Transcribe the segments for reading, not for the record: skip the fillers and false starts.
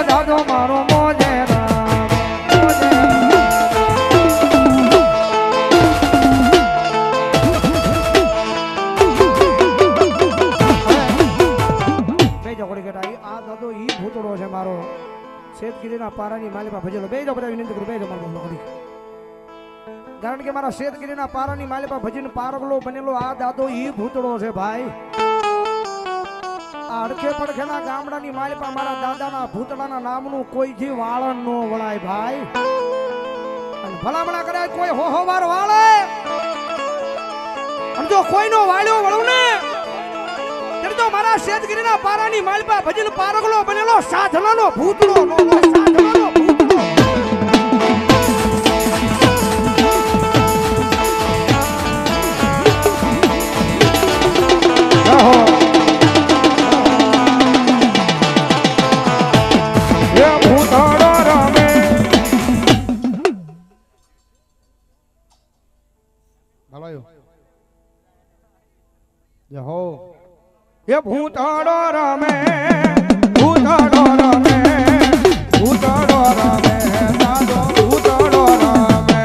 દાદો મારો મોજે રામ બે જોડી કેટા આ દાદો ઈ ભૂતડો છે મારો શેતગીરીના પારાની માલિપા ભજેલો બે જો બધા વિનંતી કરું બે જો મારો જોડી કારણ કે મારા શેતગીરીના પારાની માલિપા ભજીને પારગલો બનેલો આ દાદો ઈ ભૂતડો છે ભાઈ અડખે પડખેના ગામડાની માલિપા મારા દાદાના ભૂતડાના નામનું કોઈ જી વાળન નો વળાય ભાઈ અને ભલામણા કરાય કોઈ હોહોવાર વાળે અને જો કોઈનો વાળ્યો વળું ને ત્યારે તો મારા શેતગીરીના પારાની માલિપા ભજીને પારગલો બનેલો સાધનાનો ભૂતડો નો સાધનાનો ભૂતડો ये भूताड़ो रमे भूताड़ो रमे भूताड़ो रमे दादो भूताड़ो रमे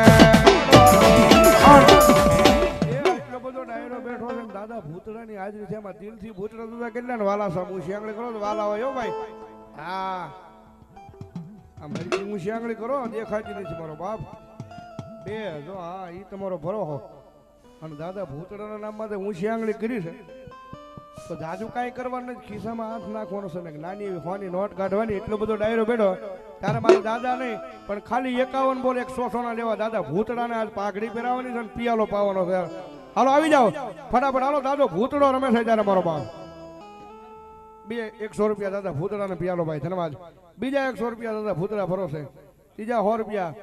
એટલો બધો ડાયરો બેઠો છે દાદા ભૂતડાની હાજરી છે એમાં દિલથી ભૂતડા દાદા કેટલા ને વાલા સામુ શિયાંગળી કરો તો વાલા હોય હો ભાઈ હા આ મારી હું શિયાંગળી કરો દેખાતી નથી મારો બાપ બે જો હા ઈ તમારો ભરોહો અને દાદા ભૂતડાના નામમાં હું શિયાંગળી કરી છે તો જાજુ કાંઈ કરવાનું નથી ખિસ્સામાં હાથ નાખવાનો છે ને નાની એવી હોની નોટ કાઢવાની એટલો બધો ડાયરો બેઠો ત્યારે મારા દાદા નહીં પણ ખાલી 51 બોલ 100 સોના લેવા દાદા ભૂતડાને આજ પાઘડી પહેરાવાની છે ને પિયાલો પાવાનો છે હાલો આવી જાઓ ફટાફટ હાલો દાદો ભૂતડો રમે છે ત્યારે મારો બાપ બે 100 રૂપિયા દાદા ભૂતડાને પિયાલો ભાઈ ધન્યવાદ બીજા 100 રૂપિયા દાદા ભૂતડા ભરોસે ત્રીજા 100 રૂપિયા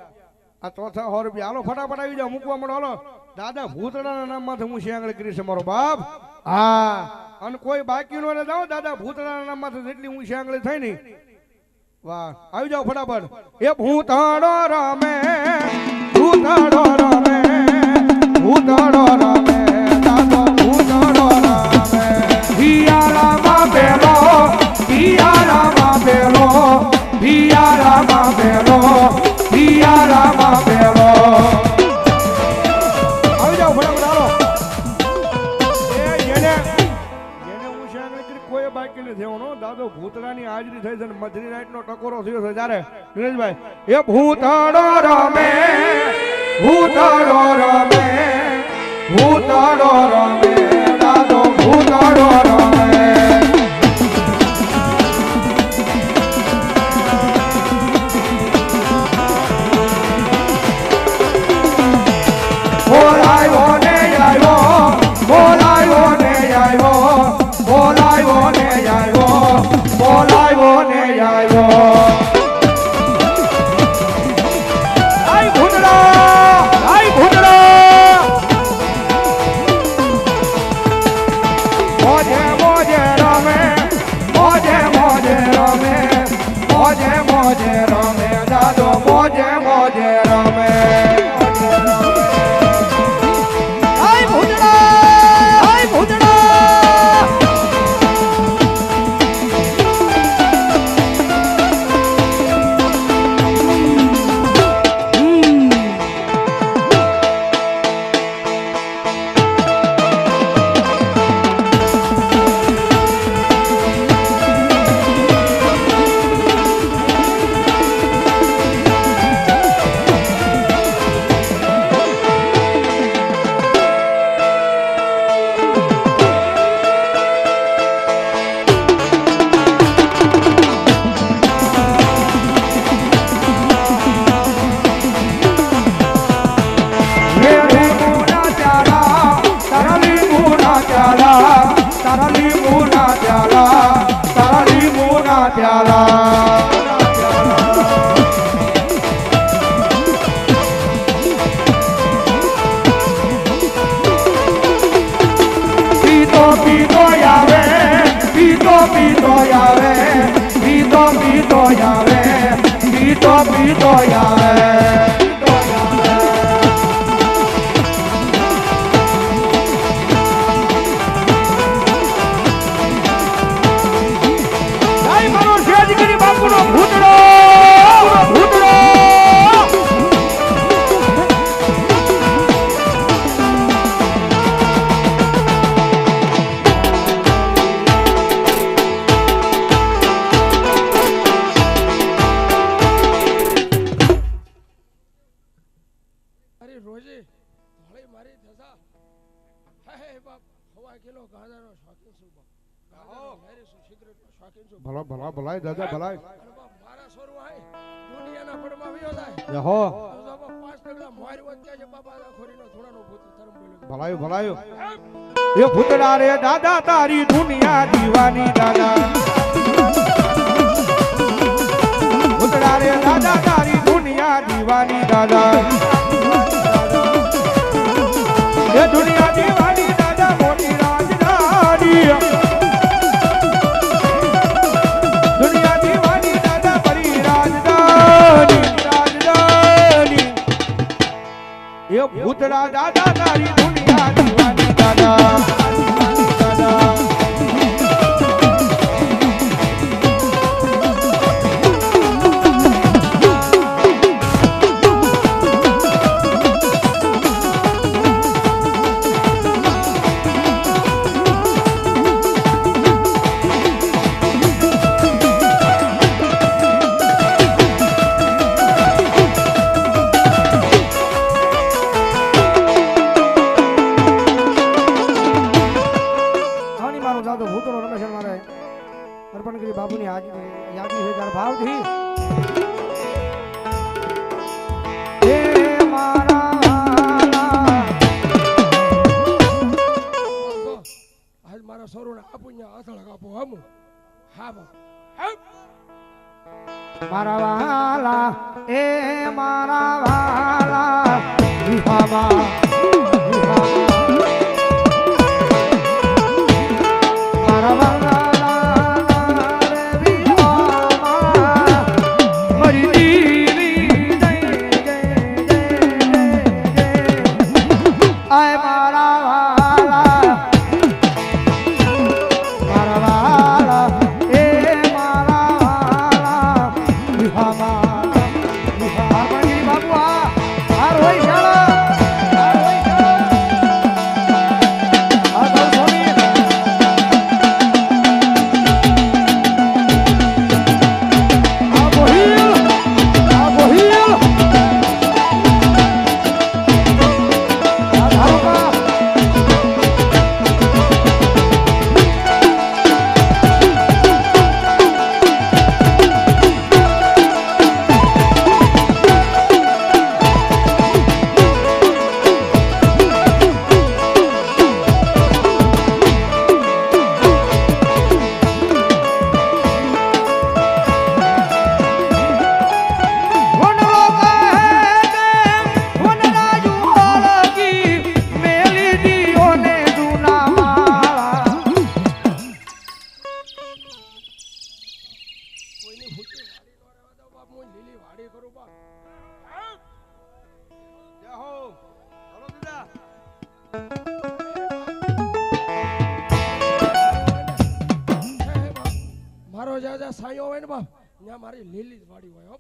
આ ચોથા 100 રૂપિયા હાલો ફટાફટ આવી જાઓ મૂકવા મળો હાલો દાદા ભૂતડાના નામમાંથી હું શિયાંગળી કરી છે મારો બાપ હા અને કોઈ બાકી નો જાઓ દાદા ભૂતડાના નામમાંથી જેટલી હું શિયાંગળી થઈ ને વાહ આવી જાઓ ફટાફટ એ ભૂતડો રમે ભૂતડો રમે ભૂતડો રમે દાદો ભૂતડો રમે હિયારામાં બેલો હિયારામાં બેલો હિયારામાં બેલો હિયારામાં બેલો આવી જાઓ ફટાફટ હાલો કોઈ બાકી નથી થવાનો દાદો ભૂતડાની હાજરી થઈ છે મધરી રાઈટ નો ટકોરો થયો છે ત્યારે દિનેશભાઈ એ ભૂતડો રમે ભૂતડો રમે ભૂતડો રમે દાદો ભૂતડો રમે બોલાયો ને આવ્યો બોલાયો ને આવ્યો બોલાયો ને આવ્યો બોલાયો ને આવ્યો આઈ ભૂતડો મોજે મોજે રમે મોજે મોજે રમે મોજે મોજે રમે દાદો મોજે મોજે રમે ભૂતડો મારી ધજા હે બાપ હવા કિલો ગાંજાનો શોખીન છું બાપ ગાંજાનો મેરી છું સિગરેટનો શોખીન છું ભલા ભલા ભલાય દાદા ભલાય અને બાપ મારા સોરું હે દુનિયાના પડમાં વિયો જાય હો તો બાપ 5 ટકલા મારી વચ્ચે છે બાપા આ ખોરીનો થોડાનો ભૂત ધર્મ બોલ્યો ભલાયું ભલાયું એ ભૂતડા રે દાદા તારી દુનિયા દીવાની દાદા ભૂતડા રે દાદા તારી દુનિયા દીવાની દાદા એ દુનિયા દીવાની દાદા મોટી રાજધાની દુનિયા દીવાની દાદા બડી રાજધાની એ ભૂતડા દાદા તારી દુનિયા દીવાની દાદા બાબુની યાદી છે તાર ભાવથી હે મારા આજ મારા સોરુને આપુને આથળ કાપો હમુ હા બા મારા વાલા એ મારા વાલા વિહામા મારા વાલા મારો જાજા સાયો હોય ને બાપ ત્યાં મારી લીલી વાડી હોય હો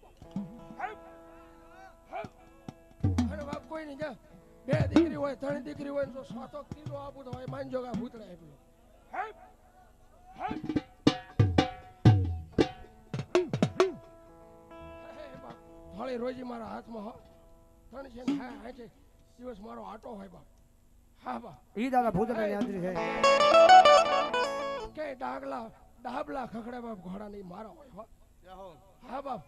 અને બાપ કોઈ નહીં જા બે દીકરી હોય ત્રણ દીકરી હોય તો સાતો કિલો આપું તો હોય માનજો કે ભૂતડા આપલો થોડી રોજી મારા હાથમાં હો ત્રણ છે ને હા છે દિવસ મારો આટો હોય બાપ હા બાપ ઈ દાદા ભૂતડા યાત્રી છે કે ડાબલા ખખડે બાપ ઘોડા નહીં મારા હોય હો હા બાપ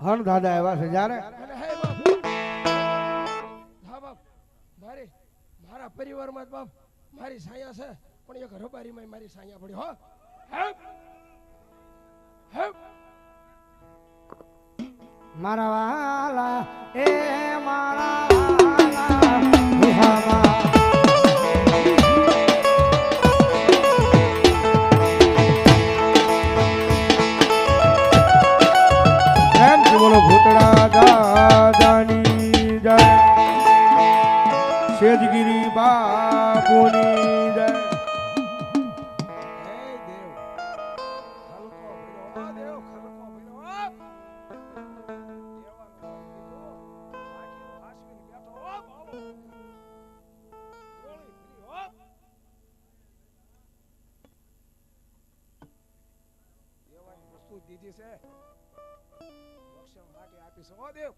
હણ દાદા એવા છે જ્યારે અને હે બાપ હા બાપ મારા પરિવારમાં બાપ મારી સાયા છે પણ એક રબારીમાં મારી સાયા પડી હો મારા વાલા એ મારા વાલા વિહામા બોલો ભૂતડા દાદાની જય સેજગીરી બાપુની જય દીધી છે માટે આપીશ હો દેવ